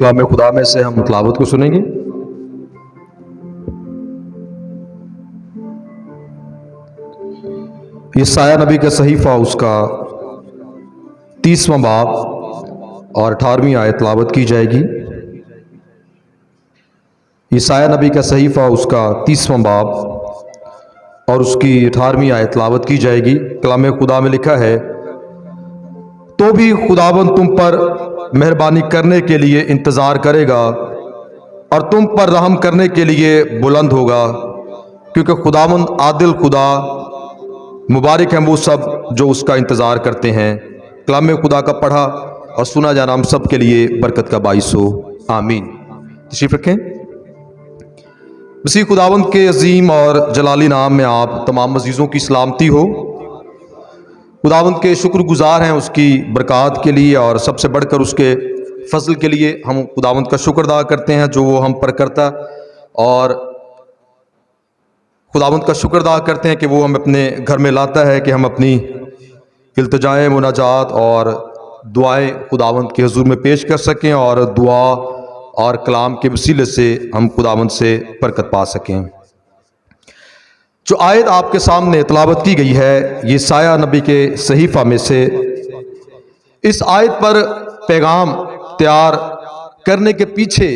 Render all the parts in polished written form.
कलाम खुदा में से हम तिलावत को सुनेंगे। यशायाह नबी का सहीफा उसका 30वां बाब और 18वीं आयत तिलावत की जाएगी। यशायाह नबी का सहीफा उसका 30वां बाब और उसकी 18वीं आयत तिलावत की जाएगी। कलाम खुदा में लिखा है, तो भी खुदावन तुम पर मेहरबानी करने के लिए इंतज़ार करेगा और तुम पर रहम करने के लिए बुलंद होगा, क्योंकि खुदावन आदिल खुदा, मुबारक हैं वो सब जो उसका इंतज़ार करते हैं। कलाम खुदा का पढ़ा और सुना जाना हम सब के लिए बरकत का बाइस हो, आमीन। तशरीफ़ रखें। मसीह खुदावन के अजीम और जलाली नाम में आप तमाम अजीज़ों की सलामती हो। खुदावंद के शुक्रगुजार हैं उसकी बरक़ात के लिए और सबसे बढ़कर उसके फजल के लिए हम खुदावंद का शुक्र अदा करते हैं जो वो हम पर करता, और खुदावंद का शुक्र अदा करते हैं कि वो हम अपने घर में लाता है कि हम अपनी इल्तिजाएं, मुनाजात और दुआएं खुदावंद के हुजूर में पेश कर सकें और दुआ और कलाम के वसीले से हम खुदावंद से बरकत पा सकें। जो आयत आपके सामने तिलावत की गई है यशायाह नबी के सहीफा में से, इस आयत पर पैगाम तैयार करने के पीछे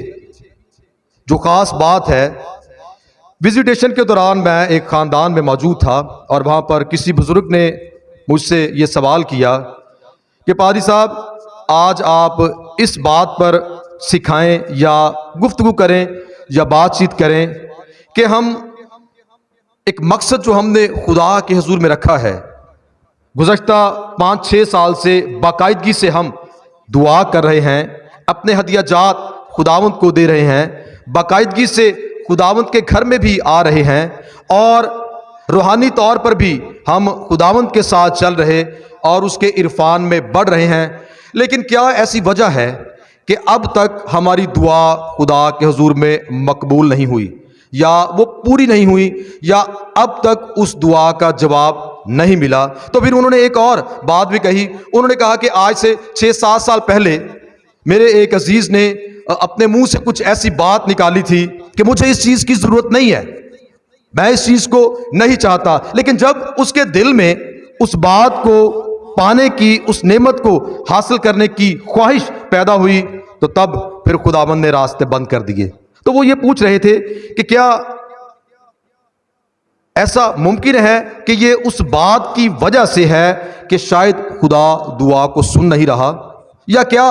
जो ख़ास बात है, विजिटेशन के दौरान मैं एक ख़ानदान में मौजूद था और वहाँ पर किसी बुज़ुर्ग ने मुझसे ये सवाल किया कि पादरी साहब, आज आप इस बात पर सिखाएं या गुफ्तगू करें या बातचीत करें कि हम एक मकसद जो हमने खुदा के हुजूर में रखा है, गुज़श्ता 5-6 साल से बाकायदगी से हम दुआ कर रहे हैं, अपने हदिया जात खुदावंद को दे रहे हैं, बाकायदगी से खुदावंद के घर में भी आ रहे हैं और रूहानी तौर पर भी हम खुदावंद के साथ चल रहे और उसके इरफान में बढ़ रहे हैं। लेकिन क्या ऐसी वजह है कि अब तक हमारी दुआ खुदा के हुजूर में मकबूल नहीं हुई, या वो पूरी नहीं हुई, या अब तक उस दुआ का जवाब नहीं मिला? तो फिर उन्होंने एक और बात भी कही। उन्होंने कहा कि आज से 6-7 साल पहले मेरे एक अजीज ने अपने मुंह से कुछ ऐसी बात निकाली थी कि मुझे इस चीज की जरूरत नहीं है, मैं इस चीज को नहीं चाहता। लेकिन जब उसके दिल में उस बात को पाने की, उस नेमत को हासिल करने की ख्वाहिश पैदा हुई, तो तब फिर खुदावंद ने रास्ते बंद कर दिए। तो वो ये पूछ रहे थे कि क्या ऐसा मुमकिन है कि ये उस बात की वजह से है कि शायद खुदा दुआ को सुन नहीं रहा, या क्या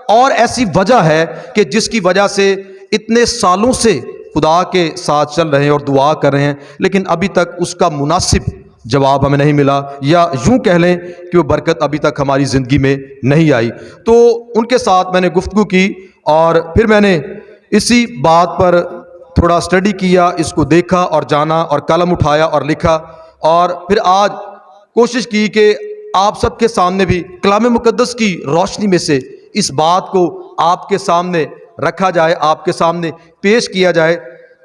और ऐसी वजह है कि जिसकी वजह से इतने सालों से खुदा के साथ चल रहे हैं और दुआ कर रहे हैं, लेकिन अभी तक उसका मुनासिब जवाब हमें नहीं मिला, या यूं कह लें कि वो बरकत अभी तक हमारी ज़िंदगी में नहीं आई। तो उनके साथ मैंने गुफ्तगू की और फिर मैंने इसी बात पर थोड़ा स्टडी किया, इसको देखा और जाना और कलम उठाया और लिखा, और फिर आज कोशिश की कि आप सबके सामने भी कलाम मुकद्दस की रोशनी में से इस बात को आपके सामने रखा जाए, आपके सामने पेश किया जाए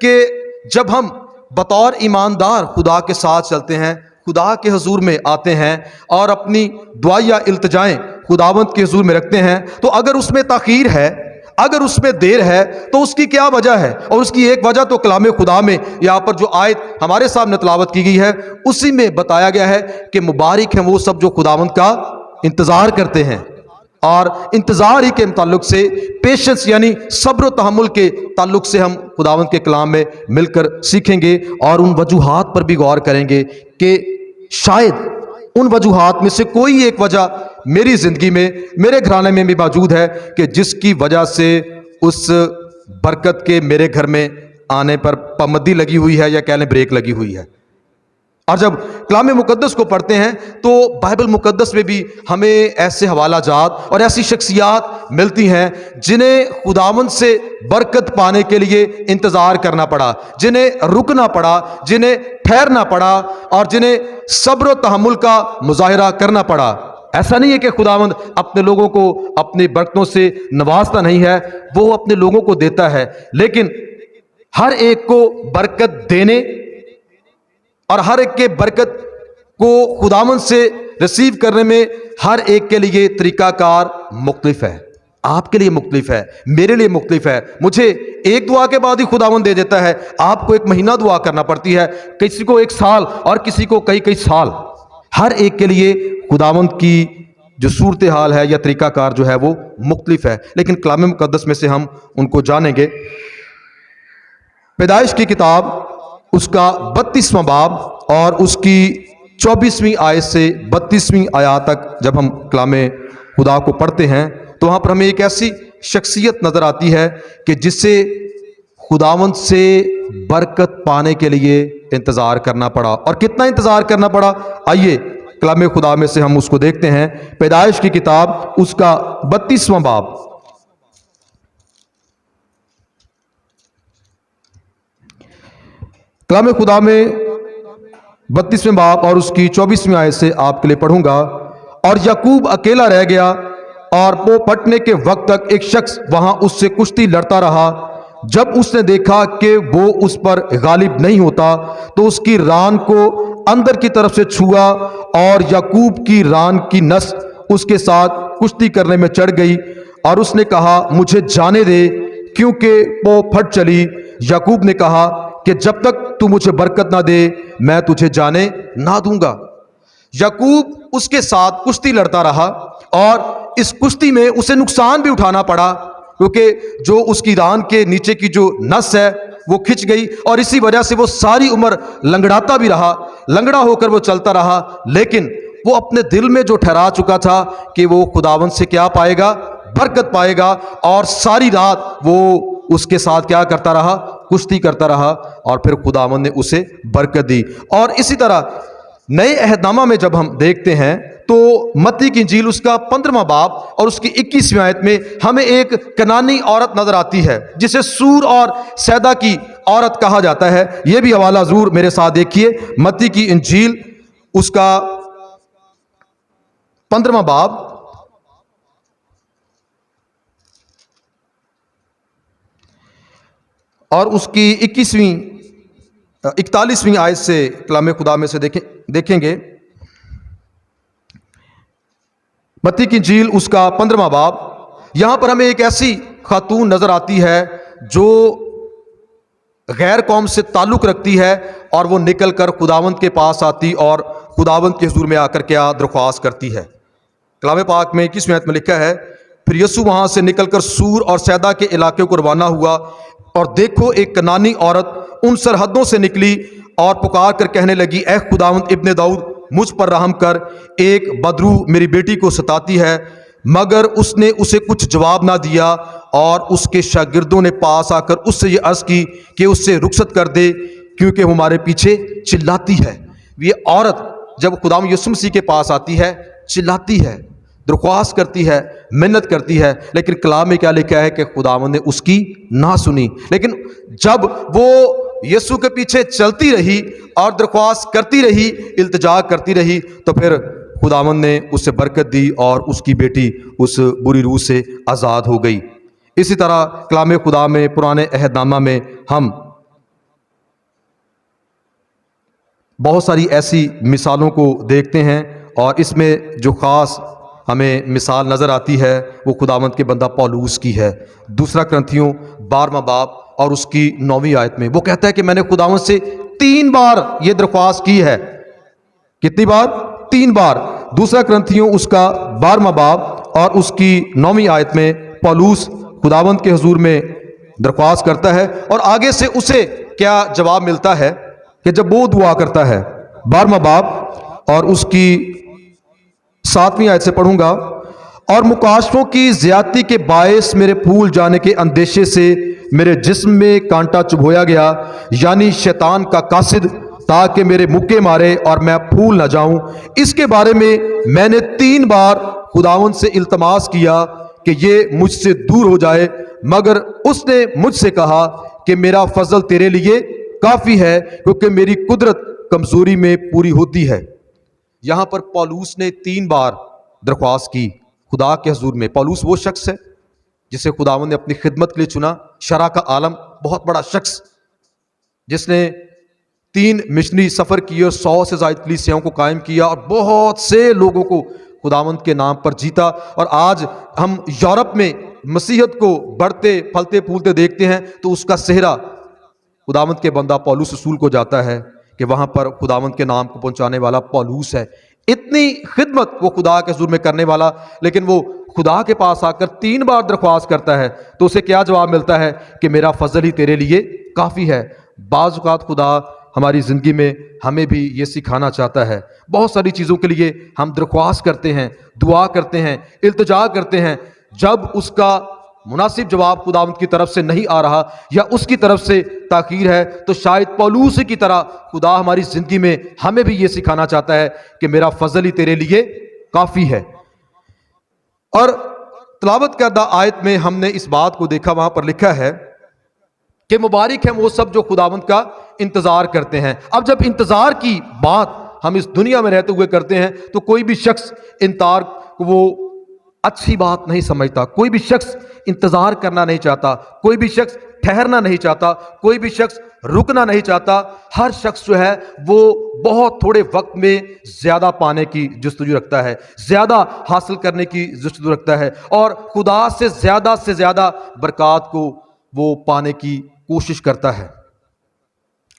कि जब हम बतौर ईमानदार खुदा के साथ चलते हैं, खुदा के हुजूर में आते हैं और अपनी दुआ या इल्तिजाएं खुदावंद के हुजूर में रखते हैं, तो अगर उसमें ताखीर है, अगर उसमें देर है, तो उसकी क्या वजह है? और उसकी एक वजह तो कलाम खुदा में यहाँ पर जो आयत हमारे सामने तिलावत की गई है उसी में बताया गया है कि मुबारक हैं वो सब जो खुदावंद का इंतज़ार करते हैं। और इंतज़ार ही के ताल्लुक से, पेशेंस यानी सब्र तहम्मुल के ताल्लुक से हम खुदावंद के कलाम में मिलकर सीखेंगे और उन वजूहात पर भी गौर करेंगे कि शायद उन वजूहात में से कोई एक वजह मेरी ज़िंदगी में, मेरे घराने में भी मौजूद है कि जिसकी वजह से उस बरकत के मेरे घर में आने पर पाबंदी लगी हुई है, या कह लें ब्रेक लगी हुई है। और जब कलाम मुकद्दस को पढ़ते हैं तो बाइबल मुकद्दस में भी हमें ऐसे हवाला जात और ऐसी शख्सियात मिलती हैं जिन्हें खुदावंद से बरकत पाने के लिए इंतज़ार करना पड़ा, जिन्हें रुकना पड़ा, जिन्हें ठहरना पड़ा और जिन्हें सब्र व तहम्मुल का मुजाहिरा करना पड़ा। ऐसा नहीं है कि खुदावंद अपने लोगों को अपनी बरकतों से नवाजता नहीं है, वो अपने लोगों को देता है, लेकिन हर एक को बरकत देने और हर एक के बरकत को खुदावंद से रिसीव करने में हर एक के लिए तरीकाकार मुख्तलिफ है। आपके लिए मुख्तलिफ है, मेरे लिए मुख्तलिफ है। मुझे एक दुआ के बाद ही खुदावंद दे देता है, आपको एक महीना दुआ करना पड़ती है, किसी को एक साल और किसी को कई कई साल। हर एक के लिए खुदावंद की जो सूरत हाल है या तरीकाकार जो है वो मुख्तलिफ है। लेकिन कलाम मुकद्दस में से हम उनको जानेंगे। पैदाइश की किताब उसका 32वां बाब और उसकी 24वीं आयत से 32वीं आयत तक जब हम कलाम खुदा को पढ़ते हैं तो वहाँ पर हमें एक ऐसी शख्सियत नज़र आती है कि जिससे खुदावंद से बरकत पाने के लिए इंतज़ार करना पड़ा। और कितना इंतज़ार करना पड़ा, आइए कलाम खुदा में से हम उसको देखते हैं। पैदाइश की किताब उसका 32वां बाब कलाम खुदा में 32वें बाब और उसकी 24वीं आयत से आपके लिए पढ़ूंगा। और याकूब अकेला रह गया और वो पटने के वक्त तक एक शख्स वहां उससे कुश्ती लड़ता रहा। जब उसने देखा कि वो उस पर गालिब नहीं होता तो उसकी रान को अंदर की तरफ से छुआ और याकूब की रान की नस उसके साथ कुश्ती करने में चढ़ गई और उसने कहा मुझे जाने दे, क्योंकि वो फट चली। याकूब ने कहा कि जब तक तू मुझे बरकत ना दे मैं तुझे जाने ना दूंगा। याकूब उसके साथ कुश्ती लड़ता रहा और इस कुश्ती में उसे नुकसान भी उठाना पड़ा, क्योंकि जो उसकी रान के नीचे की जो नस है वो खिंच गई और इसी वजह से वो सारी उम्र लंगड़ाता भी रहा, लंगड़ा होकर वो चलता रहा। लेकिन वो अपने दिल में जो ठहरा चुका था कि वो खुदावंद से क्या पाएगा, बरकत पाएगा। और सारी रात वो उसके साथ क्या करता रहा, कुश्ती करता रहा और फिर खुदावंद ने उसे बरकत दी। और इसी तरह नए अहदनामा में जब हम देखते हैं तो मत्ती की इंजील उसका 15वां बाब और उसकी 21वीं आयत में हमें एक कनानी औरत नजर आती है जिसे सूर और सैदा की औरत कहा जाता है। यह भी हवाला जरूर मेरे साथ देखिए। मत्ती की इंजील उसका 15वां बाब और उसकी 41वीं आयत से कलाम खुदा में से देखेंगे। मत्ती की इंजील उसका 15वां बाब। यहां पर हमें एक ऐसी खातून नजर आती है जो गैर कौम से ताल्लुक रखती है और वो निकल कर खुदावंद के पास आती और खुदावंद के हुजूर में आकर क्या दरख्वास्त करती है। कलाम पाक में 21वीं आयत में लिखा है, फिर यीशु वहां से निकलकर सूर और सैदा के इलाके को रवाना हुआ और देखो एक कनानी औरत उन सरहदों से निकली और पुकार कर कहने लगी, ए खुदावंद इब्ने दाऊद मुझ पर रहम कर, एक बदरू मेरी बेटी को सताती है। मगर उसने उसे कुछ जवाब ना दिया और उसके शागिर्दों ने पास आकर उससे ये अर्ज की कि उससे रुखसत कर दे, क्योंकि वो हमारे पीछे चिल्लाती है। ये औरत जब खुदावंद यीशु मसीह के पास आती है, चिल्लाती है, दरख्वास्त करती है, मिन्नत करती है, लेकिन कलाम में क्या लिखा है कि खुदावंद ने उसकी ना सुनी। लेकिन जब वो यीशु के पीछे चलती रही और दरख्वास्त करती रही, इल्तिजा करती रही, तो फिर खुदावंद ने उससे बरकत दी और उसकी बेटी उस बुरी रूह से आज़ाद हो गई। इसी तरह कलाम खुदा में पुराने अहदनामा में हम बहुत सारी ऐसी मिसालों को देखते हैं और इसमें जो ख़ास हमें मिसाल नज़र आती है वो खुदावंद के बंदा पौलूस की है। दूसरा करंथियों 12वां बाब और उसकी 9वीं आयत में वो कहता है कि मैंने खुदावंद से 3 बार ये दरख्वास्त की है। कितनी बार? 3 बार। दूसरा करंथियों उसका 12वां बाब और उसकी 9वीं आयत में पौलूस खुदावंद के हुजूर में दरख्वास्त करता है और आगे से उसे क्या जवाब मिलता है कि जब वो दुआ करता है। 12वां बाब और उसकी 7वीं आयत से पढ़ूंगा, और मुकाशफों की ज्यादती के बायस मेरे फूल जाने के अंदेशे से मेरे जिस्म में कांटा चुभोया गया, यानी शैतान का कासिद, ताकि मेरे मुक्के मारे और मैं फूल न जाऊं। इसके बारे में मैंने 3 बार खुदावंद से इल्तमास किया कि ये मुझसे दूर हो जाए, मगर उसने मुझसे कहा कि मेरा फजल तेरे लिए काफी है, क्योंकि मेरी कुदरत कमजोरी में पूरी होती है। यहां पर पौलूस ने 3 बार दरख्वास्त की खुदा के हुजूर में। पौलूस वो शख्स है जिसे खुदावंद ने अपनी खिदमत के लिए चुना। शरा का आलम, बहुत बड़ा शख्स जिसने 3 मिशनरी सफ़र किए और 100 से ज़ायद कलीसियाओं को कायम किया और बहुत से लोगों को खुदावंद के नाम पर जीता। और आज हम यूरोप में मसीहत को बढ़ते फलते फूलते देखते हैं तो उसका सेहरा खुदावंद के बंदा पौलुस रसूल को जाता है कि वहां पर खुदावंद के नाम को पहुंचाने वाला पौलुस है। इतनी खिदमत वो खुदा के हुजूर में करने वाला, लेकिन वो खुदा के पास आकर 3 बार दरख्वास्त करता है तो उसे क्या जवाब मिलता है कि मेरा फजल ही तेरे लिए काफ़ी है। बाज़ औक़ात खुदा हमारी ज़िंदगी में हमें भी ये सिखाना चाहता है। बहुत सारी चीज़ों के लिए हम दरख्वास्त करते हैं, दुआ करते हैं, इल्तिजा करते हैं, जब उसका मुनासिब जवाब खुदावंद की तरफ से नहीं आ रहा या उसकी तरफ से ताकीर है, तो शायद पौलुस की तरह खुदा हमारी ज़िंदगी में हमें भी ये सिखाना चाहता है कि मेरा फजल ही तेरे लिए काफ़ी है। और तिलावत करदा आयत में हमने इस बात को देखा, वहां पर लिखा है कि मुबारक है वो सब जो खुदावंद का इंतजार करते हैं। अब जब इंतजार की बात हम इस दुनिया में रहते हुए करते हैं तो कोई भी शख्स इंतजार को वो अच्छी बात नहीं समझता, कोई भी शख्स इंतजार करना नहीं चाहता, कोई भी शख्स ठहरना नहीं चाहता, कोई भी शख्स रुकना नहीं चाहता। हर शख्स जो है वो बहुत थोड़े वक्त में ज्यादा पाने की जुस्तजू रखता है, ज्यादा हासिल करने की जुस्तजू रखता है और खुदा से ज्यादा बरकत को वो पाने की कोशिश करता है।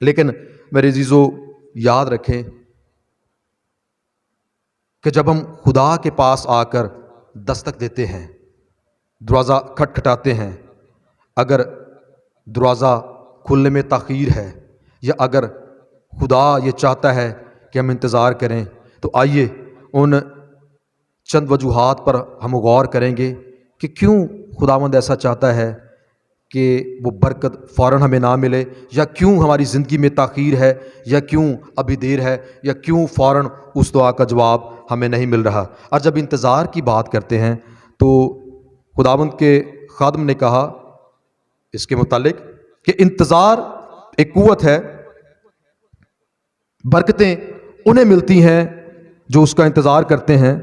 लेकिन मेरे अजीजों, याद रखें कि जब हम खुदा के पास आकर दस्तक देते हैं, दरवाज़ा खटखटाते हैं, अगर दरवाज़ा खुलने में ताख़ीर है या अगर खुदा ये चाहता है कि हम इंतज़ार करें, तो आइए उन चंद वजूहात पर हम गौर करेंगे कि क्यों खुदावंद ऐसा चाहता है कि वो बरकत फ़ौरन हमें ना मिले, या क्यों हमारी ज़िंदगी में ताख़ीर है, या क्यों अभी देर है, या क्यों फ़ौरन उस दुआ का जवाब हमें नहीं मिल रहा। और जब इंतज़ार की बात करते हैं तो खुदावंद के खादम ने कहा इसके मुतालिक कि इंतज़ार एक कुव्वत है, बरकतें उन्हें मिलती हैं जो उसका इंतज़ार करते हैं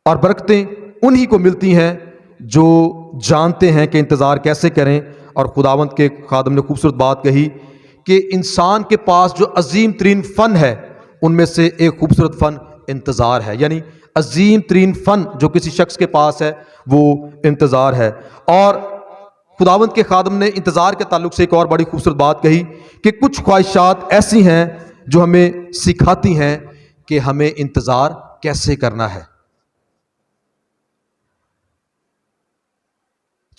और बरकतें उन्हीं को मिलती हैं जो जानते हैं कि इंतज़ार कैसे करें। और खुदावंद के खादम ने खूबसूरत बात कही कि इंसान के पास जो अजीम तरीन फ़न है उनमें से एक खूबसूरत फ़न इंतज़ार है। यानी अजीम तरीन फ़न जो किसी शख्स के पास है वो इंतज़ार है। और खुदावंद के खादम ने इंतज़ार के ताल्लुक से एक और बड़ी खूबसूरत बात कही कि कुछ ख्वाहिशात ऐसी हैं जो हमें सिखाती हैं कि हमें इंतज़ार कैसे करना है।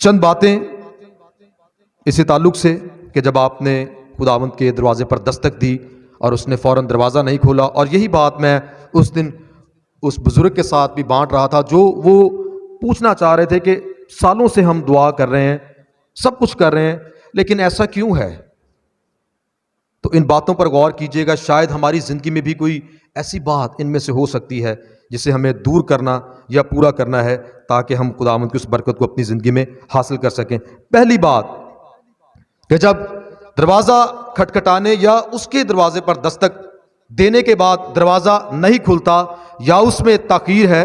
चंद बातें इसी ताल्लुक से कि जब आपने खुदावंद के दरवाजे पर दस्तक दी और उसने फ़ौरन दरवाज़ा नहीं खोला, और यही बात मैं उस दिन उस बुज़ुर्ग के साथ भी बांट रहा था जो वो पूछना चाह रहे थे कि सालों से हम दुआ कर रहे हैं, सब कुछ कर रहे हैं, लेकिन ऐसा क्यों है। तो इन बातों पर गौर कीजिएगा, शायद हमारी ज़िंदगी में भी कोई ऐसी बात इनमें से हो सकती है जिसे हमें दूर करना या पूरा करना है ताकि हम खुदावंद की उस बरकत को अपनी ज़िंदगी में हासिल कर सकें। पहली बात कि जब दरवाज़ा खटखटाने या उसके दरवाजे पर दस्तक देने के बाद दरवाज़ा नहीं खुलता या उसमें ताख़ीर है,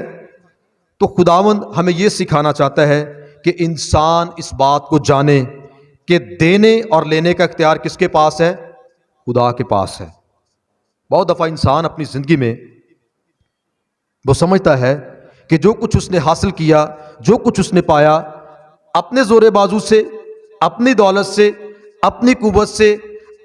तो खुदावंद हमें यह सिखाना चाहता है कि इंसान इस बात को जाने कि देने और लेने का इख्तियार किसके पास है, खुदा के पास है। बहुत दफ़ा इंसान अपनी ज़िंदगी में वो समझता है कि जो कुछ उसने हासिल किया, जो कुछ उसने पाया, अपने जोरे बाजू से, अपनी दौलत से, अपनी कुव्वत से,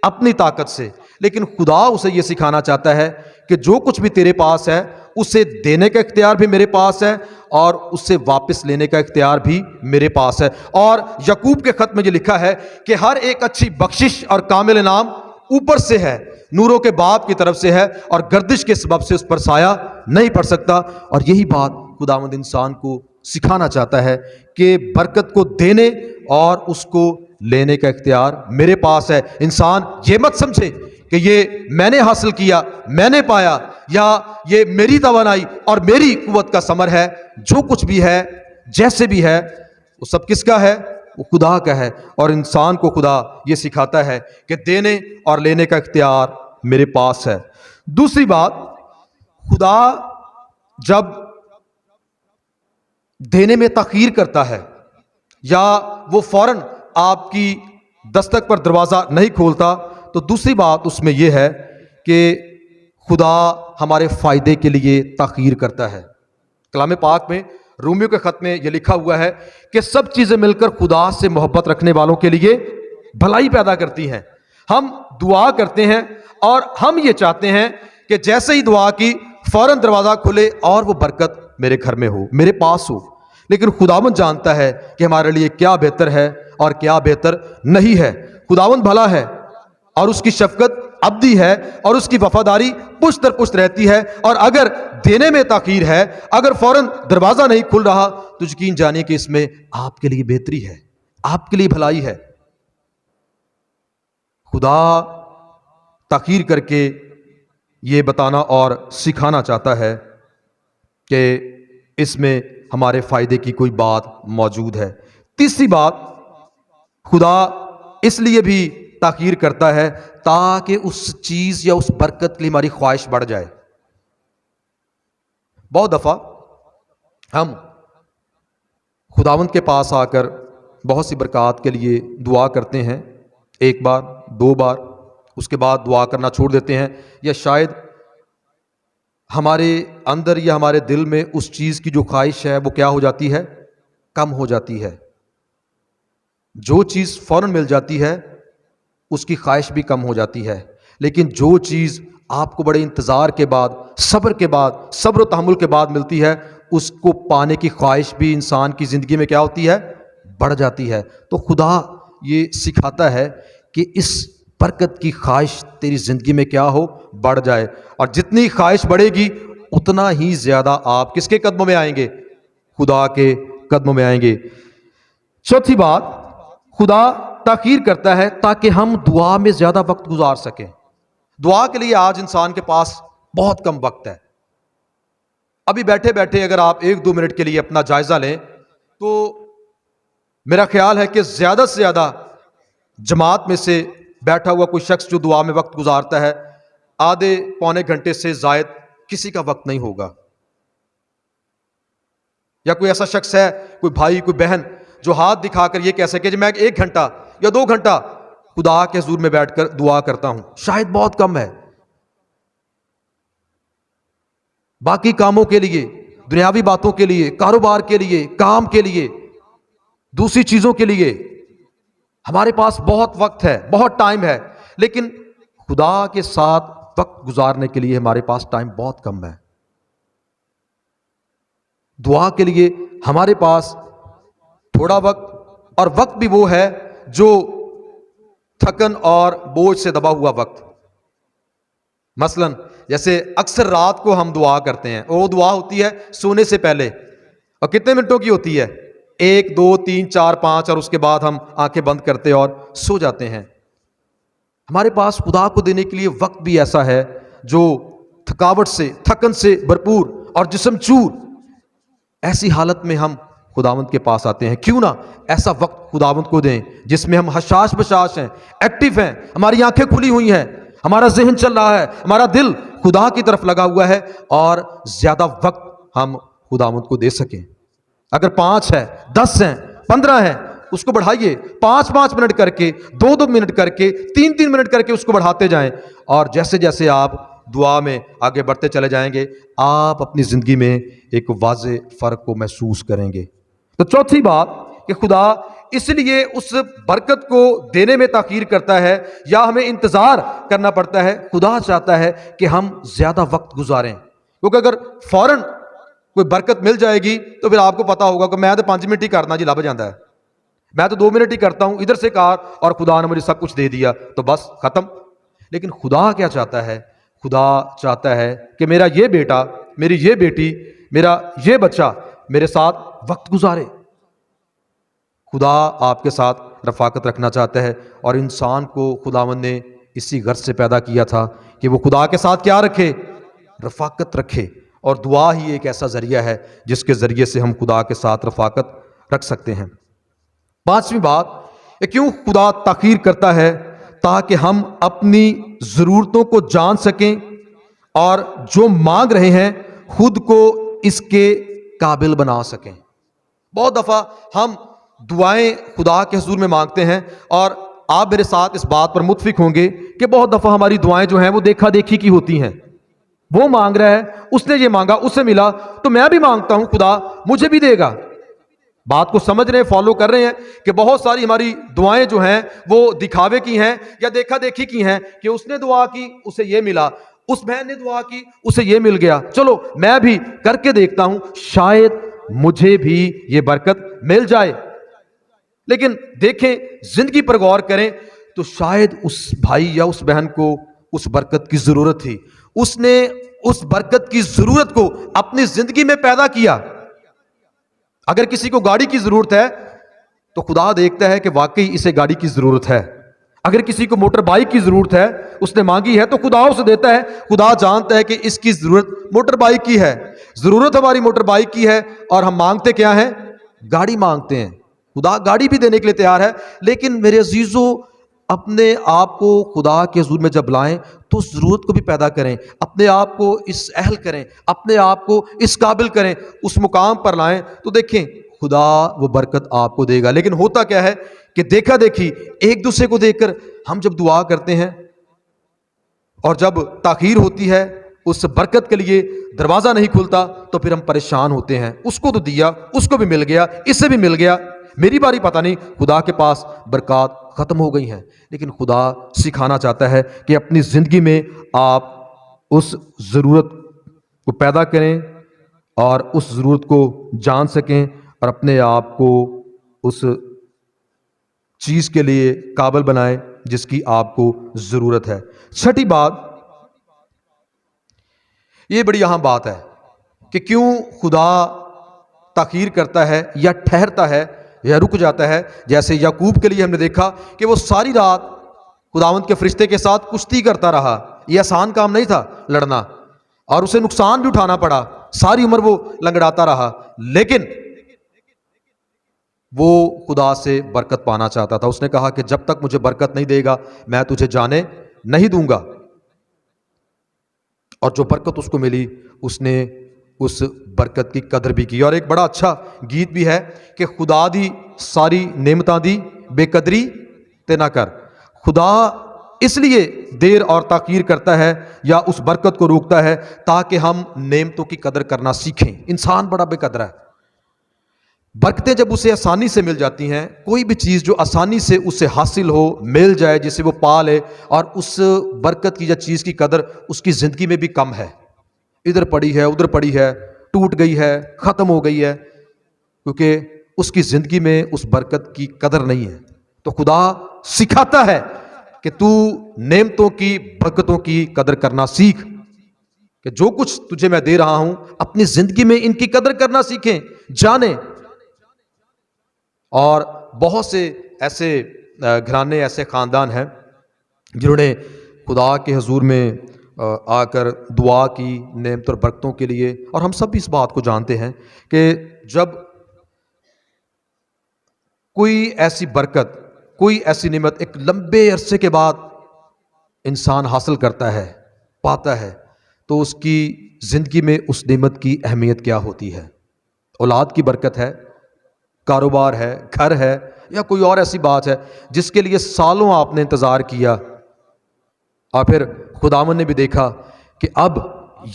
अपनी ताकत से। लेकिन खुदा उसे यह सिखाना चाहता है कि जो कुछ भी तेरे पास है उसे देने का इख्तियार भी मेरे पास है और उससे वापस लेने का इख्तियार भी मेरे पास है। और याकूब के खत में यह लिखा है कि हर एक अच्छी बख्शिश और कामिल इनाम ऊपर से है, नूरों के बाप की तरफ से है और गर्दिश के सबब से उस पर साया नहीं पड़ सकता। और यही बात खुदावंद इंसान को सिखाना चाहता है कि बरकत को देने और उसको लेने का इख्तियार मेरे पास है। इंसान ये मत समझे कि ये मैंने हासिल किया, मैंने पाया, या ये मेरी तवानाई और मेरी कुव्वत का समर है। जो कुछ भी है, जैसे भी है, वो सब किसका है, वो खुदा का है। और इंसान को खुदा ये सिखाता है कि देने और लेने का इख्तियार मेरे पास है। दूसरी बात, खुदा जब देने में ताख़ीर करता है या वो फौरन आपकी दस्तक पर दरवाज़ा नहीं खोलता, तो दूसरी बात उसमें यह है कि खुदा हमारे फ़ायदे के लिए ताख़ीर करता है। कलाम पाक में रोमियो के खत में यह लिखा हुआ है कि सब चीजें मिलकर खुदा से मोहब्बत रखने वालों के लिए भलाई पैदा करती हैं। हम दुआ करते हैं और हम ये चाहते हैं कि जैसे ही दुआ की फौरन दरवाजा खुले और वो बरकत मेरे घर में हो, मेरे पास हो। लेकिन खुदावंद जानता है कि हमारे लिए क्या बेहतर है और क्या बेहतर नहीं है। खुदावंद भला है और उसकी शफकत अब्दी है और उसकी वफादारी पुश्त दर पुश्त रहती है। और अगर देने में ताखीर है, अगर फौरन दरवाजा नहीं खुल रहा, तो यकीन जानिए कि इसमें आपके लिए बेहतरी है, आपके लिए भलाई है। खुदा ताखीर करके ये बताना और सिखाना चाहता है कि इसमें हमारे फायदे की कोई बात मौजूद है। तीसरी बात, खुदा इसलिए भी ताखीर करता है ताकि उस चीज या उस बरकत के लिए हमारी ख्वाहिश बढ़ जाए। बहुत दफा हम खुदावंद के पास आकर बहुत सी बरकत के लिए दुआ करते हैं, एक बार दो बार, उसके बाद दुआ करना छोड़ देते हैं, या शायद हमारे अंदर या हमारे दिल में उस चीज की जो ख्वाहिश है वो क्या हो जाती है, कम हो जाती है। जो चीज फौरन मिल जाती है उसकी ख्वाहिश भी कम हो जाती है, लेकिन जो चीज आपको बड़े इंतजार के बाद, सब्र के बाद, सब्र और तहम्मुल के बाद मिलती है, उसको पाने की ख्वाहिश भी इंसान की जिंदगी में क्या होती है, बढ़ जाती है। तो खुदा ये सिखाता है कि इस बरकत की ख्वाहिश तेरी जिंदगी में क्या हो, बढ़ जाए। और जितनी ख्वाहिश बढ़ेगी उतना ही ज्यादा आप किसके कदमों में आएंगे, खुदा के कदमों में आएंगे। चौथी बात, खुदा ताखीर करता है ताकि हम दुआ में ज्यादा वक्त गुजार सकें। दुआ के लिए आज इंसान के पास बहुत कम वक्त है। अभी बैठे बैठे अगर आप 1-2 मिनट के लिए अपना जायजा लें तो मेरा ख्याल है कि ज्यादा से ज्यादा जमात में से बैठा हुआ कोई शख्स जो दुआ में वक्त गुजारता है, आधे पौने घंटे से जायद किसी का वक्त नहीं होगा। या कोई ऐसा शख्स है, कोई भाई, कोई बहन जो हाथ दिखाकर ये कह सके कि मैं 1 घंटा या 2 घंटा खुदा के हुजूर में बैठकर दुआ करता हूं, शायद बहुत कम है। बाकी कामों के लिए, दुनियावी बातों के लिए, कारोबार के लिए, काम के लिए, दूसरी चीजों के लिए हमारे पास बहुत वक्त है, बहुत टाइम है, लेकिन खुदा के साथ वक्त गुजारने के लिए हमारे पास टाइम बहुत कम है। दुआ के लिए हमारे पास थोड़ा वक्त, और वक्त भी वो है जो थकन और बोझ से दबा हुआ वक्त। मसलन जैसे अक्सर रात को हम दुआ करते हैं, वो दुआ होती है सोने से पहले, और कितने मिनटों की होती है, 1, 2, 3, 4, 5, और उसके बाद हम आंखें बंद करते और सो जाते हैं। हमारे पास खुदा को देने के लिए वक्त भी ऐसा है जो थकावट से, थकन से भरपूर और जिस्म चूर, ऐसी हालत में हम खुदावंद के पास आते हैं। क्यों ना ऐसा वक्त खुदावंद को दें जिसमें हम हशाश बशाश हैं, एक्टिव हैं, हमारी आंखें खुली हुई हैं, हमारा जहन चल रहा है, हमारा दिल खुदा की तरफ लगा हुआ है, और ज्यादा वक्त हम खुदावंद को दे सकें। अगर 5 है, 10 हैं, 15 हैं, उसको बढ़ाइए, 5-5 मिनट करके, 2-2 मिनट करके, 3-3 मिनट करके उसको बढ़ाते जाएं। और जैसे जैसे आप दुआ में आगे बढ़ते चले जाएंगे, आप अपनी जिंदगी में एक वाज़े फर्क को महसूस करेंगे। तो चौथी बात कि खुदा इसलिए उस बरकत को देने में ताखीर करता है या हमें इंतजार करना पड़ता है। खुदा चाहता है कि हम ज्यादा वक्त गुजारें, क्योंकि अगर फौरन कोई बरकत मिल जाएगी तो फिर आपको पता होगा कि मैं तो 5 मिनट ही करना जी, लब जाता है, मैं तो 2 मिनट ही करता हूं, इधर से कार और खुदा ने मुझे सब कुछ दे दिया, तो बस खत्म। लेकिन खुदा क्या चाहता है, खुदा चाहता है कि मेरा ये बेटा, मेरी ये बेटी, मेरा ये बच्चा मेरे साथ वक्त गुजारे। खुदा आपके साथ रफाकत रखना चाहता है, और इंसान को खुदावंद ने इसी गर्ज से पैदा किया था कि वो खुदा के साथ क्या रखे, रफाकत रखे। और दुआ ही एक ऐसा जरिया है जिसके जरिए से हम खुदा के साथ रफाकत रख सकते हैं। 5वीं बात, क्यों खुदा ताखीर करता है, ताकि हम अपनी जरूरतों को जान सकें और जो मांग रहे हैं खुद को इसके काबिल बना सकें। बहुत दफा हम दुआएं खुदा के हुजूर में मांगते हैं, और आप मेरे साथ इस बात पर मुत्फिक होंगे कि बहुत दफा हमारी दुआएं जो हैं वो देखा देखी की होती हैं। वो मांग रहा है, उसने ये मांगा, उसे मिला, तो मैं भी मांगता हूं खुदा मुझे भी देगा। बात को समझ रहे हैं, फॉलो कर रहे हैं कि बहुत सारी हमारी दुआएं जो हैं वो दिखावे की हैं या देखा देखी की हैं कि उसने दुआ की उसे ये मिला, उस बहन ने दुआ की उसे ये मिल गया, चलो मैं भी करके देखता हूं, शायद मुझे भी ये बरकत मिल जाए। लेकिन देखें, जिंदगी पर गौर करें तो शायद उस भाई या उस बहन को उस बरकत की जरूरत थी, उसने उस बरकत की जरूरत को अपनी जिंदगी में पैदा किया। अगर किसी को गाड़ी की जरूरत है तो खुदा देखता है कि वाकई इसे गाड़ी की जरूरत है। अगर किसी को मोटर बाइक की जरूरत है, उसने मांगी है, तो खुदा उसे देता है। खुदा जानता है कि इसकी जरूरत मोटर बाइक की है, जरूरत हमारी मोटर बाइक की है, और हम मांगते क्या है? गाड़ी मांगते हैं। खुदा गाड़ी भी देने के लिए तैयार है। लेकिन मेरे अजीजों, अपने आप को खुदा के हुजूर में जब लाएं तो जरूरत को भी पैदा करें, अपने आप को इस अहल करें, अपने आप को इस काबिल करें, उस मुकाम पर लाएं, तो देखें खुदा वो बरकत आपको देगा। लेकिन होता क्या है कि देखा देखी एक दूसरे को देखकर हम जब दुआ करते हैं और जब ताखीर होती है, उस बरकत के लिए दरवाजा नहीं खुलता, तो फिर हम परेशान होते हैं। उसको तो दिया, उसको भी मिल गया, इससे भी मिल गया, मेरी बारी पता नहीं, खुदा के पास बरकत खत्म हो गई हैं। लेकिन खुदा सिखाना चाहता है कि अपनी जिंदगी में आप उस जरूरत को पैदा करें और उस जरूरत को जान सकें और अपने आप को उस चीज के लिए काबिल बनाएं जिसकी आपको जरूरत है। छठी बात, ये बड़ी अहम बात है कि क्यों खुदा ताखीर करता है या ठहरता है या रुक जाता है। जैसे याकूब के लिए हमने देखा कि वो सारी रात खुदावंत के फरिश्ते के साथ कुश्ती करता रहा। यह आसान काम नहीं था लड़ना, और उसे नुकसान भी उठाना पड़ा, सारी उम्र वो लंगड़ाता रहा, लेकिन वो खुदा से बरकत पाना चाहता था। उसने कहा कि जब तक मुझे बरकत नहीं देगा मैं तुझे जाने नहीं दूंगा। और जो बरकत उसको मिली, उसने उस बरकत की कदर भी की। और एक बड़ा अच्छा गीत भी है कि खुदा दी सारी नेमतां दी बेकदरी ते ना कर। खुदा इसलिए देर और ताकीर करता है या उस बरकत को रोकता है ताकि हम नेमतों की कदर करना सीखें। इंसान बड़ा बेकदर है। बरकतें जब उसे आसानी से मिल जाती हैं, कोई भी चीज़ जो आसानी से उसे हासिल हो, मिल जाए, जिसे वो पा ले, और उस बरकत की या चीज़ की कदर उसकी ज़िंदगी में भी कम है, इधर पड़ी है, उधर पड़ी है, टूट गई है, ख़त्म हो गई है, क्योंकि उसकी ज़िंदगी में उस बरकत की कदर नहीं है। तो खुदा सिखाता है कि तू नेमतों की, बरकतों की कदर करना सीख, कि जो कुछ तुझे मैं दे रहा हूं अपनी ज़िंदगी में इनकी कदर करना सीखें, जाने। और बहुत से ऐसे घराने, ऐसे ख़ानदान हैं जिन्होंने खुदा के हुजूर में आकर दुआ की नेमत और बरकतों के लिए। और हम सब भी इस बात को जानते हैं कि जब कोई ऐसी बरकत, कोई ऐसी नेमत एक लंबे अरसे के बाद इंसान हासिल करता है, पाता है, तो उसकी ज़िंदगी में उस नेमत की अहमियत क्या होती है। औलाद की बरकत है, कारोबार है, घर है, या कोई और ऐसी बात है जिसके लिए सालों आपने इंतज़ार किया, और फिर खुदावन ने भी देखा कि अब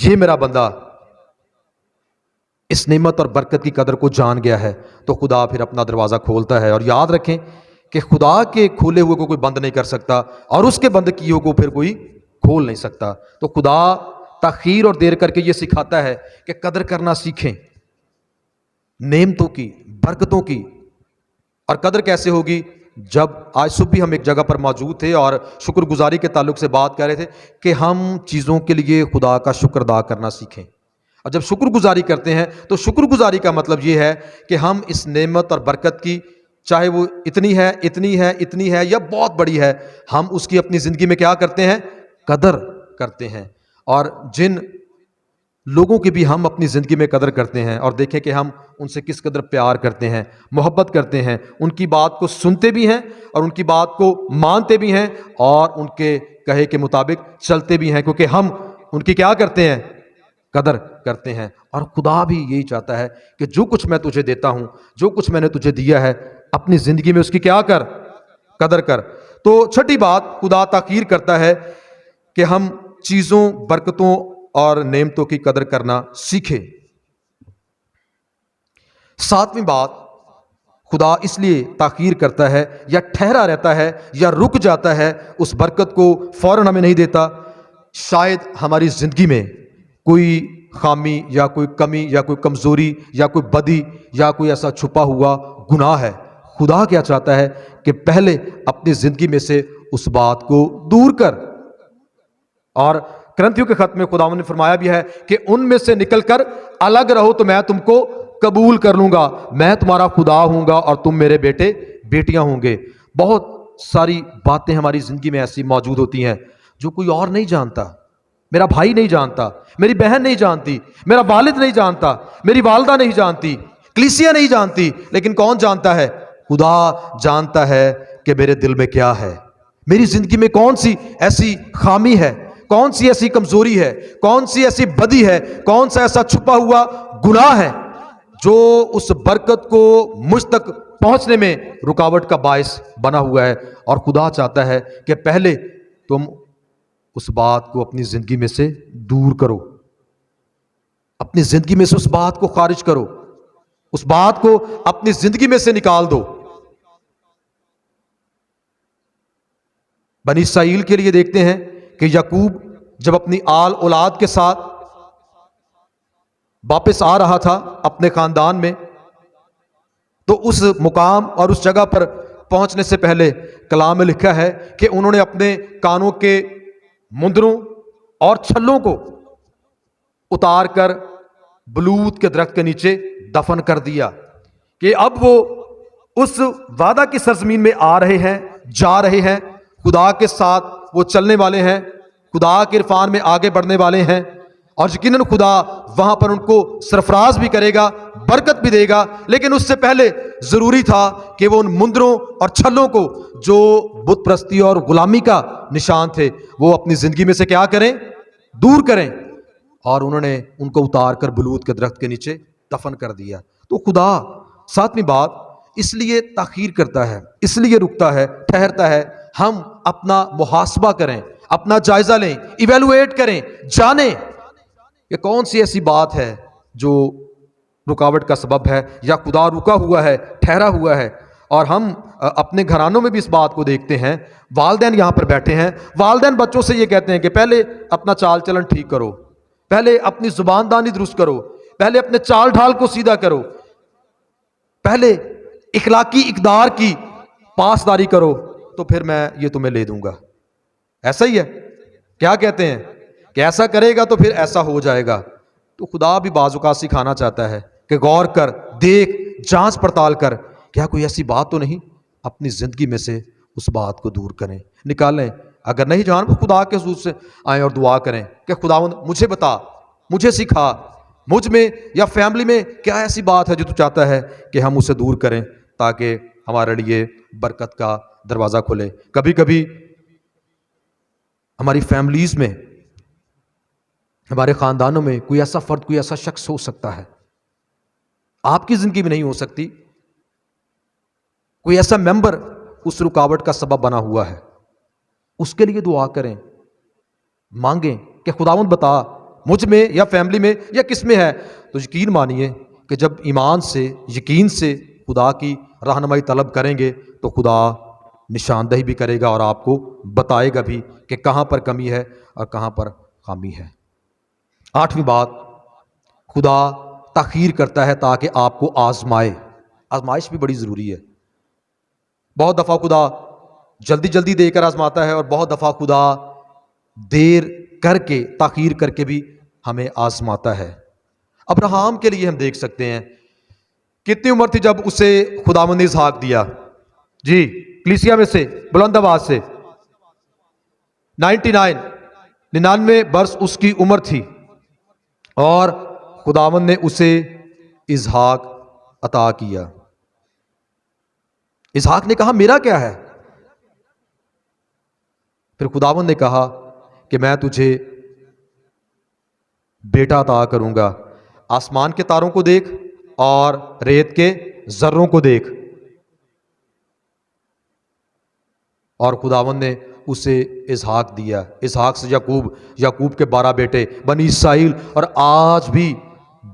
ये मेरा बंदा इस नेमत और बरकत की कदर को जान गया है, तो खुदा फिर अपना दरवाज़ा खोलता है। और याद रखें कि खुदा के खोले हुए को कोई बंद नहीं कर सकता, और उसके बंद किए हुए को फिर कोई खोल नहीं सकता। तो खुदा ताखीर और देर करके ये सिखाता है कि कदर करना सीखें नेमतों की, बरकतों की। और कदर कैसे होगी? जब आज सुबह हम एक जगह पर मौजूद थे और शुक्रगुजारी के ताल्लुक से बात कर रहे थे कि हम चीज़ों के लिए खुदा का शुक्र अदा करना सीखें। और जब शुक्रगुजारी करते हैं तो शुक्रगुजारी का मतलब ये है कि हम इस नेमत और बरकत की, चाहे वो इतनी है, इतनी है, इतनी है, या बहुत बड़ी है, हम उसकी अपनी ज़िंदगी में क्या करते हैं? कदर करते हैं। और जिन लोगों की भी हम अपनी ज़िंदगी में कदर करते हैं, और देखें कि हम उनसे किस कदर प्यार करते हैं, मोहब्बत करते हैं, उनकी बात को सुनते भी हैं और उनकी बात को मानते भी हैं और उनके कहे के मुताबिक चलते भी हैं, क्योंकि हम उनकी क्या करते हैं? कदर करते हैं। और खुदा भी यही चाहता है कि जो कुछ मैं तुझे देता हूं, जो कुछ मैंने तुझे दिया है, अपनी ज़िंदगी में उसकी क्या कर? कदर कर। तो छठी बात, खुदा ताकीर करता है कि हम चीज़ों, बरकतों और नेमतों की कदर करना सीखे। सातवीं बात, खुदा इसलिए ताखीर करता है या ठहरा रहता है या रुक जाता है, उस बरकत को फौरन हमें नहीं देता। शायद हमारी जिंदगी में कोई खामी या कोई कमी या कोई कमजोरी या कोई बदी या कोई ऐसा छुपा हुआ गुनाह है। खुदा क्या चाहता है कि पहले अपनी जिंदगी में से उस बात को दूर कर। और करंथियों के खत में खुदावंद ने फरमाया भी है कि उनमें से निकलकर अलग रहो तो मैं तुमको कबूल कर लूंगा, मैं तुम्हारा खुदा हूंगा और तुम मेरे बेटे बेटियां होंगे। बहुत सारी बातें हमारी जिंदगी में ऐसी मौजूद होती हैं जो कोई और नहीं जानता। मेरा भाई नहीं जानता, मेरी बहन नहीं जानती, मेरा वालिद नहीं जानता, मेरी वालदा नहीं जानती, कलीसिया नहीं जानती, लेकिन कौन जानता है? खुदा जानता है कि मेरे दिल में क्या है, मेरी जिंदगी में कौन सी ऐसी खामी है, कौन सी ऐसी कमजोरी है, कौन सी ऐसी बदी है, कौन सा ऐसा छुपा हुआ गुनाह है जो उस बरकत को मुझ तक पहुंचने में रुकावट का बायस बना हुआ है। और खुदा चाहता है कि पहले तुम उस बात को अपनी जिंदगी में से दूर करो, अपनी जिंदगी में से उस बात को खारिज करो, उस बात को अपनी जिंदगी में से निकाल दो। बनी इस्राएल के लिए देखते हैं कि याकूब जब अपनी आल औलाद के साथ वापस आ रहा था अपने खानदान में, तो उस मुकाम और उस जगह पर पहुंचने से पहले कलाम में लिखा है कि उन्होंने अपने कानों के मुंदरों और छल्लों को उतार कर बलूत के दरख्त के नीचे दफन कर दिया कि अब वो उस वादा की सरजमीन में आ रहे हैं, जा रहे हैं, खुदा के साथ वो चलने वाले हैं, खुदा के इरफान में आगे बढ़ने वाले हैं, और यकीनन खुदा वहां पर उनको सरफराज भी करेगा, बरकत भी देगा। लेकिन उससे पहले जरूरी था कि वो उन मुंदरों और छल्लों को जो बुत प्रस्ती और गुलामी का निशान थे वो अपनी जिंदगी में से क्या करें? दूर करें। और उन्होंने उनको उतार कर बलूत के दरख्त के नीचे दफन कर दिया। तो खुदा सातवीं बात इसलिए ताखीर करता है, इसलिए रुकता है, ठहरता है, हम अपना मुहासबा करें, अपना जायजा लें, इवेलुएट करें, जानें कि कौन सी ऐसी बात है जो रुकावट का सबब है या खुदा रुका हुआ है, ठहरा हुआ है। और हम अपने घरानों में भी इस बात को देखते हैं। वालदैन यहाँ पर बैठे हैं, वालदैन बच्चों से ये कहते हैं कि पहले अपना चाल चलन ठीक करो, पहले अपनी जुबानदानी दुरुस्त करो, पहले अपने चाल ढाल को सीधा करो, पहले इखलाकी इकदार की पासदारी करो, तो फिर मैं ये तुम्हें ले दूंगा। ऐसा ही है, क्या कहते हैं कि ऐसा करेगा तो फिर ऐसा हो जाएगा। तो खुदा भी बाजुका सिखाना चाहता है कि गौर कर, देख, जांच पड़ताल कर, क्या कोई ऐसी बात तो नहीं, अपनी जिंदगी में से उस बात को दूर करें, निकालें। अगर नहीं जान तो खुदा के हुजूर से आए और दुआ करें कि खुदावंद मुझे बता, मुझे सिखा, मुझ में या फैमिली में क्या ऐसी बात है जो तू चाहता है कि हम उसे दूर करें, ताकि हमारे लिए बरकत का दरवाजा खुले। कभी कभी हमारी फैमिलीज में, हमारे खानदानों में कोई ऐसा फर्द, कोई ऐसा शख्स हो सकता है, आपकी जिंदगी में नहीं हो सकती, कोई ऐसा मेंबर उस रुकावट का सबब बना हुआ है। उसके लिए दुआ करें, मांगें कि खुदावंद बता मुझ में या फैमिली में या किस में है। तो यकीन मानिए कि जब ईमान से, यकीन से खुदा की रहनुमाई तलब करेंगे तो खुदा निशानदही भी करेगा और आपको बताएगा भी कि कहाँ पर कमी है और कहाँ पर खामी है। आठवीं बात, खुदा ताखीर करता है ताकि आपको आजमाए। आजमाइश भी बड़ी ज़रूरी है। बहुत दफ़ा खुदा जल्दी जल्दी देकर आजमाता है और बहुत दफ़ा खुदा देर करके, ताखीर करके भी हमें आजमाता है। अब्राहम के लिए हम देख सकते हैं, कितनी उम्र थी जब उसे खुदावंद ने इसहाक दिया? जी, कलीसिया में से बुलंद आवाज से 99 वर्ष उसकी उम्र थी और खुदावंद ने उसे इसहाक अता किया। इसहाक ने कहा मेरा क्या है? फिर खुदावंद ने कहा कि मैं तुझे बेटा अता करूंगा। आसमान के तारों को देख और रेत के जर्रों को देख। और खुदावंद ने उसे इसहाक दिया, इसहाक से याकूब, याकूब के 12 बेटे बनी इसराइल। और आज भी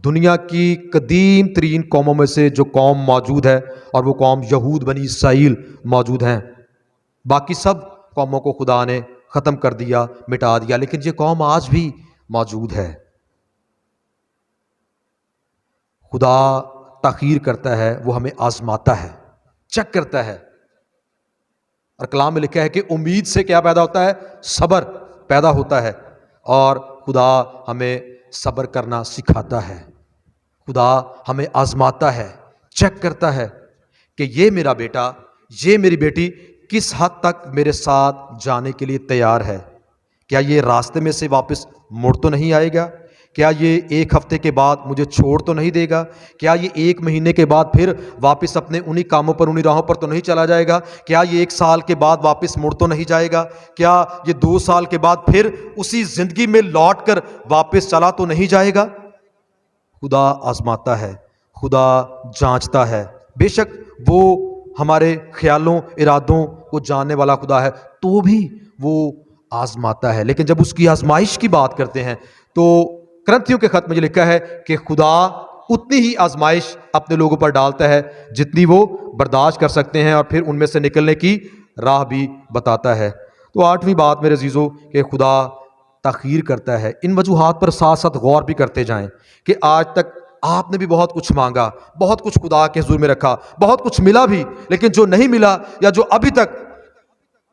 दुनिया की कदीम तरीन कौमों में से जो कौम मौजूद है और वो कौम यहूद बनी इसराइल मौजूद हैं। बाकी सब कौमों को खुदा ने ख़त्म कर दिया, मिटा दिया, लेकिन ये कौम आज भी मौजूद है। खुदा ताख़ीर करता है, वो हमें आजमाता है, चेक करता है। और कलाम में लिखा है कि उम्मीद से क्या पैदा होता है? सब्र पैदा होता है। और खुदा हमें सब्र करना सिखाता है। खुदा हमें आजमाता है, चेक करता है कि ये मेरा बेटा, ये मेरी बेटी किस हद तक मेरे साथ जाने के लिए तैयार है। क्या ये रास्ते में से वापस मुड़ तो नहीं आएगा? क्या ये 1 हफ्ते के बाद मुझे छोड़ तो नहीं देगा? क्या ये 1 महीने के बाद फिर वापस अपने उन्हीं कामों पर, उन्हीं राहों पर तो नहीं चला जाएगा? क्या ये 1 साल के बाद वापस मुड़ तो नहीं जाएगा? क्या ये 2 साल के बाद फिर उसी जिंदगी में लौट कर वापस चला तो नहीं जाएगा? खुदा आजमाता है, खुदा जांचता है। बेशक वो हमारे ख्यालों, इरादों को जानने वाला खुदा है, तो भी वो आजमाता है। लेकिन जब उसकी आजमाइश की बात करते हैं तो करंथियों के खत में लिखा है कि खुदा उतनी ही आजमाइश अपने लोगों पर डालता है जितनी वो बर्दाश्त कर सकते हैं, और फिर उनमें से निकलने की राह भी बताता है। तो 8वीं बात मेरे अजीजों कि खुदा ताख़ीर करता है। इन वजूहात पर साथ साथ गौर भी करते जाएं कि आज तक आपने भी बहुत कुछ मांगा, बहुत कुछ खुदा के हुजूर में रखा, बहुत कुछ मिला भी, लेकिन जो नहीं मिला या जो अभी तक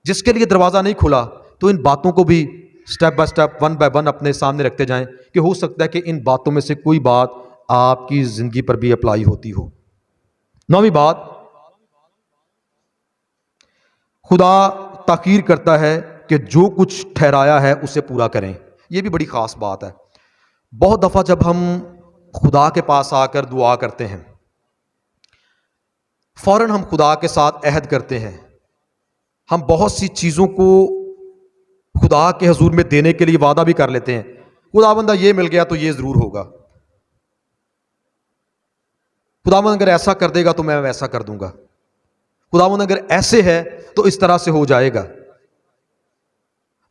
जिसके लिए दरवाज़ा नहीं खुला, तो इन बातों को भी स्टेप बाय स्टेप, 1 बाय 1 अपने सामने रखते जाएं कि हो सकता है कि इन बातों में से कोई बात आपकी ज़िंदगी पर भी अप्लाई होती हो। 9वीं बात, खुदा ताक़ीर करता है कि जो कुछ ठहराया है उसे पूरा करें। यह भी बड़ी ख़ास बात है। बहुत दफ़ा जब हम खुदा के पास आकर दुआ करते हैं, फ़ौरन हम खुदा के साथ अहद करते हैं, हम बहुत सी चीज़ों को खुदा के हुजूर में देने के लिए वादा भी कर लेते हैं। खुदावंदा ये मिल गया तो ये ज़रूर होगा, खुदावंद अगर ऐसा कर देगा तो मैं वैसा कर दूंगा, खुदावंद अगर ऐसे है तो इस तरह से हो जाएगा।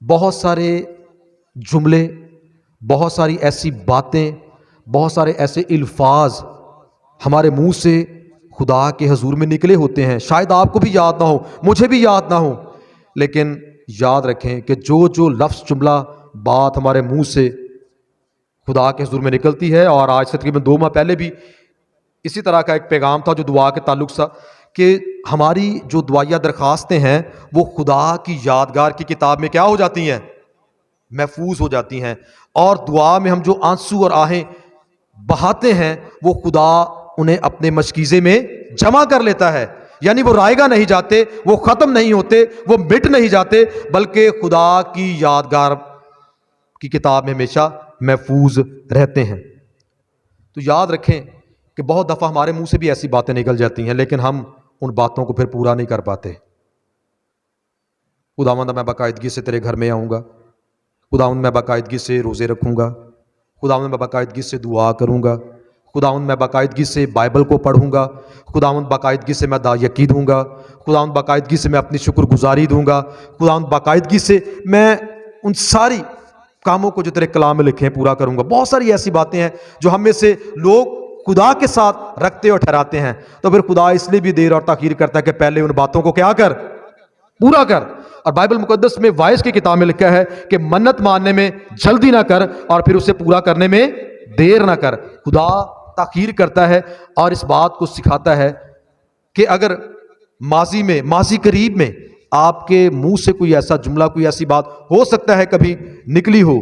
बहुत सारे जुमले, बहुत सारी ऐसी बातें, बहुत सारे ऐसे अल्फाज हमारे मुंह से खुदा के हुजूर में निकले होते हैं। शायद आपको भी याद ना हो, मुझे भी याद ना हो, लेकिन याद रखें कि जो जो लफ्ज़, जुमला, बात हमारे मुंह से खुदा के हुजूर में निकलती है, और आज से तकरीबन 2 माह पहले भी इसी तरह का एक पैगाम था जो दुआ के ताल्लुक से, कि हमारी जो दुआया दरख्वास्तें हैं वो खुदा की यादगार की किताब में क्या हो जाती हैं? महफूज हो जाती हैं। और दुआ में हम जो आंसू और आहें बहाते हैं वो खुदा उन्हें अपने मशकीज़े में जमा कर लेता है। यानी वो रायगा नहीं जाते, वो ख़त्म नहीं होते, वो मिट नहीं जाते, बल्कि खुदा की यादगार की किताब में हमेशा महफूज रहते हैं। तो याद रखें कि बहुत दफ़ा हमारे मुंह से भी ऐसी बातें निकल जाती हैं, लेकिन हम उन बातों को फिर पूरा नहीं कर पाते। खुदावंद मैं बाकायदगी से तेरे घर में आऊँगा, खुदावंद मैं बाकायदगी से रोज़े रखूँगा, खुदावंद मैं बाकायदगी से दुआ करूँगा, खुदावंद मैं बाकायदगी से बाइबल को पढ़ूँगा, खुदावंद बाकायदगी से मैं दायकी दूँगा, खुदावंद बाकायदगी से मैं अपनी शुक्रगुजारी दूँगा, खुदावंद बाकायदगी से मैं उन सारी कामों को जो तेरे कलाम में लिखे हैं पूरा करूँगा। बहुत सारी ऐसी बातें हैं जो हम में से लोग खुदा के साथ रखते और ठहराते हैं। तो फिर खुदा इसलिए भी देर और ताख़ीर करता है कि पहले उन बातों को क्या कर, पूरा कर। और बाइबल मुकद्दस में वाइस की किताब में लिखा है कि मन्नत मानने में जल्दी ना कर और फिर उसे पूरा करने में देर ना कर। खुदा ताख़ीर करता है और इस बात को सिखाता है कि अगर माजी में, माजी करीब में आपके मुंह से कोई ऐसा जुमला, कोई ऐसी बात हो सकता है कभी निकली हो,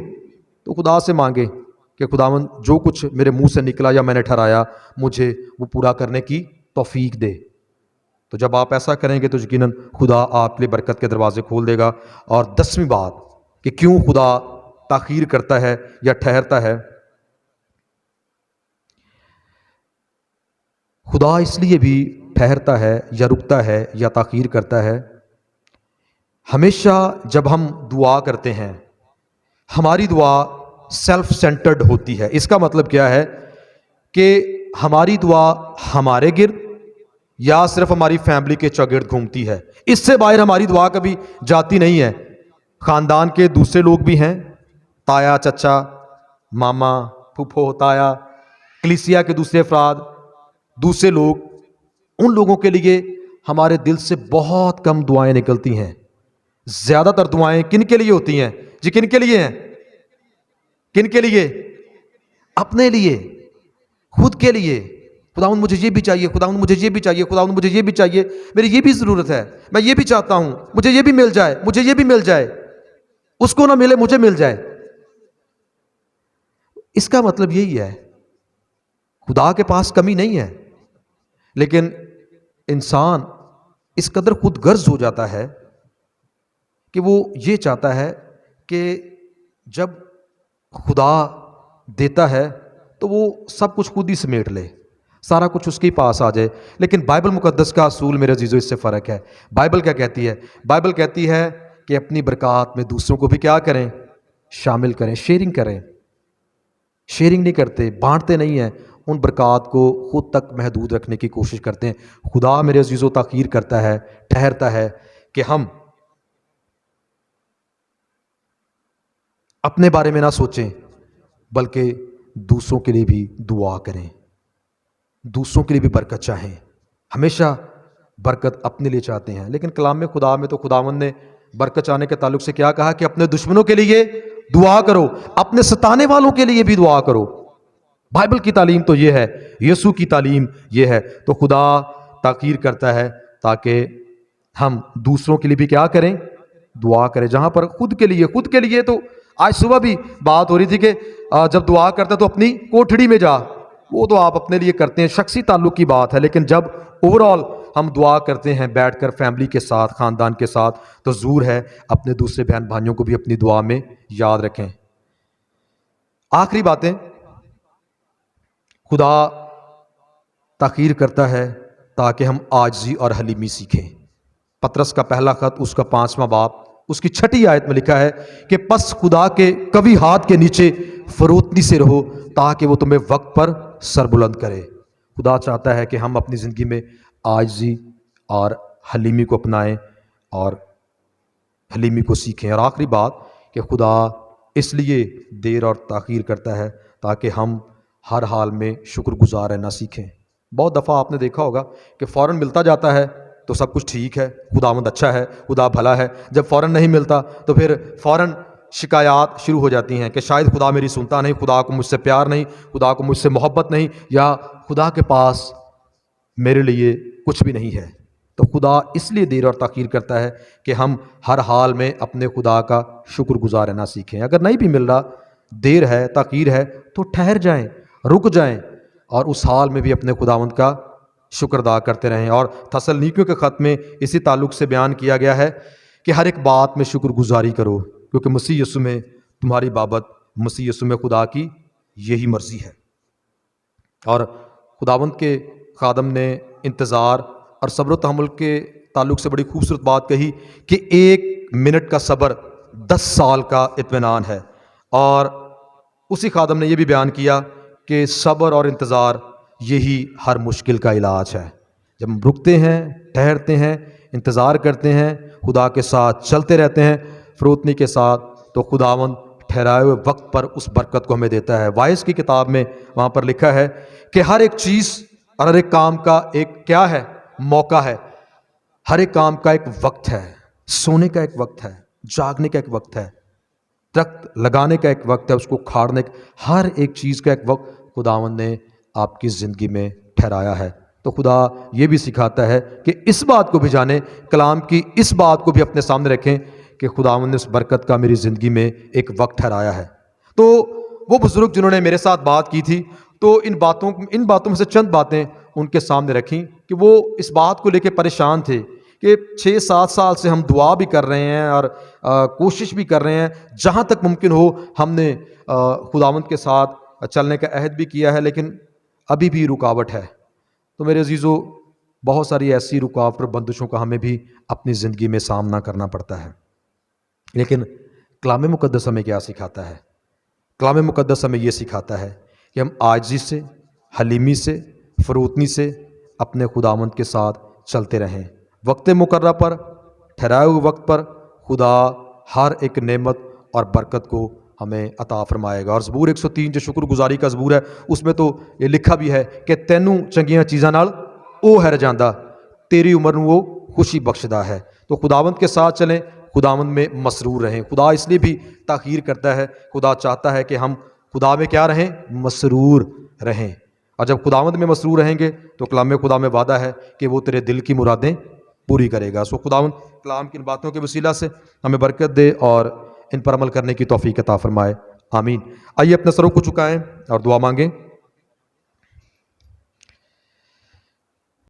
तो खुदा से मांगे कि खुदावंद जो कुछ मेरे मुंह से निकला या मैंने ठहराया, मुझे वो पूरा करने की तौफीक दे। तो जब आप ऐसा करेंगे तो यकीनन खुदा आपके लिए बरकत के दरवाजे खोल देगा। और 10वीं बात कि क्यों खुदा ताख़ीर करता है या ठहरता है। खुदा इसलिए भी ठहरता है या रुकता है या ताख़ीर करता है, हमेशा जब हम दुआ करते हैं हमारी दुआ सेल्फ सेंटर्ड होती है। इसका मतलब क्या है कि हमारी दुआ हमारे गिर्द या सिर्फ हमारी फैमिली के चौगिर्द घूमती है, इससे बाहर हमारी दुआ कभी जाती नहीं है। ख़ानदान के दूसरे लोग भी हैं, ताया, चचा, मामा, फूफो, ताया, कलीसिया के दूसरे अफराद, दूसरे लोग, उन लोगों के लिए हमारे दिल से बहुत कम दुआएं निकलती हैं। ज़्यादातर दुआएं किन के लिए होती हैं जी? किन के लिए हैं? किन के लिए? अपने लिए, खुद के लिए। खुदावंद मुझे ये भी चाहिए, खुदावंद मुझे ये भी चाहिए, खुदावंद मुझे ये भी चाहिए, मेरी ये भी ज़रूरत है, मैं ये भी चाहता हूं, मुझे ये भी मिल जाए, मुझे ये भी मिल जाए, उसको ना मिले मुझे मिल जाए। इसका मतलब यही है, खुदा के पास कमी नहीं है, लेकिन इंसान इस कदर खुद गर्ज हो जाता है कि वो ये चाहता है कि जब खुदा देता है तो वो सब कुछ खुद ही समेट ले, सारा कुछ उसके पास आ जाए। लेकिन बाइबल मुकद्दस का असूल मेरे अजीज़ों इससे फ़र्क है। बाइबल क्या कहती है? बाइबल कहती है कि अपनी बरक़ात में दूसरों को भी क्या करें? शामिल करें, शेयरिंग करें। शेयरिंग नहीं करते, बांटते नहीं हैं, उन बरक़ात को खुद तक महदूद रखने की कोशिश करते हैं। खुदा मेरे अजीज़ों ताख़ीर करता है, ठहरता है कि हम अपने बारे में ना सोचें, बल्कि दूसरों के लिए भी दुआ करें, दूसरों के लिए भी बरकत चाहें। हमेशा बरकत अपने लिए चाहते हैं, लेकिन कलाम में खुदा में तो खुदावंद ने बरकत चाहने के ताल्लुक से क्या कहा कि अपने दुश्मनों के लिए दुआ करो, अपने सताने वालों के लिए भी दुआ करो। बाइबल की तालीम तो ये है, यीशु की तालीम ये है। तो खुदा ताक़ीर करता है ताकि हम दूसरों के लिए भी क्या करें? दुआ करें। जहाँ पर खुद के लिए तो आज सुबह भी बात हो रही थी कि जब दुआ करता तो अपनी कोठड़ी में जा, वो तो आप अपने लिए करते हैं, शख्सी ताल्लुक की बात है। लेकिन जब ओवरऑल हम दुआ करते हैं बैठकर फैमिली के साथ, ख़ानदान के साथ, तो ज़रूर है अपने दूसरे बहन भाइयों को भी अपनी दुआ में याद रखें। आखिरी बातें, खुदा ताक़ीर करता है ताकि हम आजिज़ी और हलीमी सीखें। पतरस का पहला ख़त उसका 5वां बाब उसकी 6ठी आयत में लिखा है कि बस खुदा के कभी हाथ के नीचे फरोतनी से रहो ताकि वो तुम्हें वक्त पर सरबुलंद करे। खुदा चाहता है कि हम अपनी ज़िंदगी में आजिज़ी और हलीमी को अपनाएं और हलीमी को सीखें। और आखिरी बात कि खुदा इसलिए देर और ताख़ीर करता है ताकि हम हर हाल में शुक्रगुज़ार रहना सीखें। बहुत दफ़ा आपने देखा होगा कि फ़ौरन मिलता जाता है तो सब कुछ ठीक है, खुदावंद अच्छा है, खुदा भला है। जब फ़ौरन नहीं मिलता तो फिर फ़ौरन शिकायत शुरू हो जाती हैं कि शायद खुदा मेरी सुनता नहीं, खुदा को मुझसे प्यार नहीं, खुदा को मुझसे मोहब्बत नहीं, या खुदा के पास मेरे लिए कुछ भी नहीं है। तो खुदा इसलिए देर और ताख़ीर करता है कि हम हर हाल में अपने खुदा का शुक्रगुज़ार रहना सीखें। अगर नहीं भी मिल रहा, देर है, ताख़ीर है, तो ठहर जाएं, रुक जाएं और उस हाल में भी अपने खुदावंद का शुक्र अदा करते रहें। और थस्सलुनीकियों के ख़त में इसी ताल्लुक़ से बयान किया गया है कि हर एक बात में शुक्रगुज़ारी करो, क्योंकि मसीह यीशु में तुम्हारी बाबत, मसीह यीशु में खुदा की यही मर्ज़ी है। और खुदावंद के खादम ने इंतज़ार और सब्र तहम्मुल के ताल्लुक़ से बड़ी खूबसूरत बात कही कि 1 मिनट का सब्र 10 साल का इत्मीनान है। और उसी खादम ने यह भी बयान किया कि सब्र और इंतज़ार यही हर मुश्किल का इलाज है। जब हम रुकते हैं, ठहरते हैं, इंतज़ार करते हैं, खुदा के साथ चलते रहते हैं फ़रोतनी के साथ, तो खुदावंद ठहराए हुए वक्त पर उस बरकत को हमें देता है। वाइस की किताब में वहाँ पर लिखा है कि हर एक चीज़ और हर एक काम का एक क्या है? मौका है। हर एक काम का एक वक्त है। सोने का एक वक्त है, जागने का एक वक्त है, दरख्त लगाने का एक वक्त है, उसको खाड़ने का, हर एक चीज़ का एक वक्त खुदावंद ने आपकी ज़िंदगी में ठहराया है। तो खुदा ये भी सिखाता है कि इस बात को भी जानें, कलाम की इस बात को भी अपने सामने रखें कि खुदावंद ने उस बरकत का मेरी ज़िंदगी में एक वक्त ठहराया है। तो वो बुज़ुर्ग जिन्होंने मेरे साथ बात की थी, तो इन बातों में से चंद बातें उनके सामने रखी कि वो इस बात को लेकर परेशान थे कि 6-7 साल से हम दुआ भी कर रहे हैं और कोशिश भी कर रहे हैं, जहाँ तक मुमकिन हो हमने खुदावंद के साथ चलने का अहद भी किया है, लेकिन अभी भी रुकावट है। तो मेरे अजीज़ों, बहुत सारी ऐसी रुकावट और बंदिशों का हमें भी अपनी ज़िंदगी में सामना करना पड़ता है। लेकिन कलाम मुक़द्दस हमें क्या सिखाता है? कलाम मुक़द्दस हमें ये सिखाता है कि हम आजिज़ी से, हलीमी से, फ़रोतनी से अपने खुदावंद के साथ चलते रहें। वक्त मुकर्रर पर, ठहराए हुए वक्त पर खुदा हर एक नेमत और बरकत को हमें अता फरमाएगा। और ज़बूर 103 जो शुक्रगुजारी का ज़बूर है, उसमें तो ये लिखा भी है कि तैनू चंगियां चीज़ां नाल ओ है रजांदा, तेरी उम्र नूं वो खुशी बख्शदा है। तो खुदावंद के साथ चलें, खुदावंद में मसरूर रहें। खुदा इसलिए भी ताख़ीर करता है, खुदा चाहता है कि हम खुदा में क्या रहें, मसरूर रहें। और जब खुदावंद में मसरूर रहेंगे तो कलाम खुदा में वादा है कि वो तेरे दिल की मुरादें पूरी करेगा। सो खुदावंद कलाम की इन बातों के वसीला से हमें बरकत दे और इन पर अमल करने की तौफीक अता फरमाए। आमीन। आइए अपने सरों को झुकाएं और दुआ मांगें।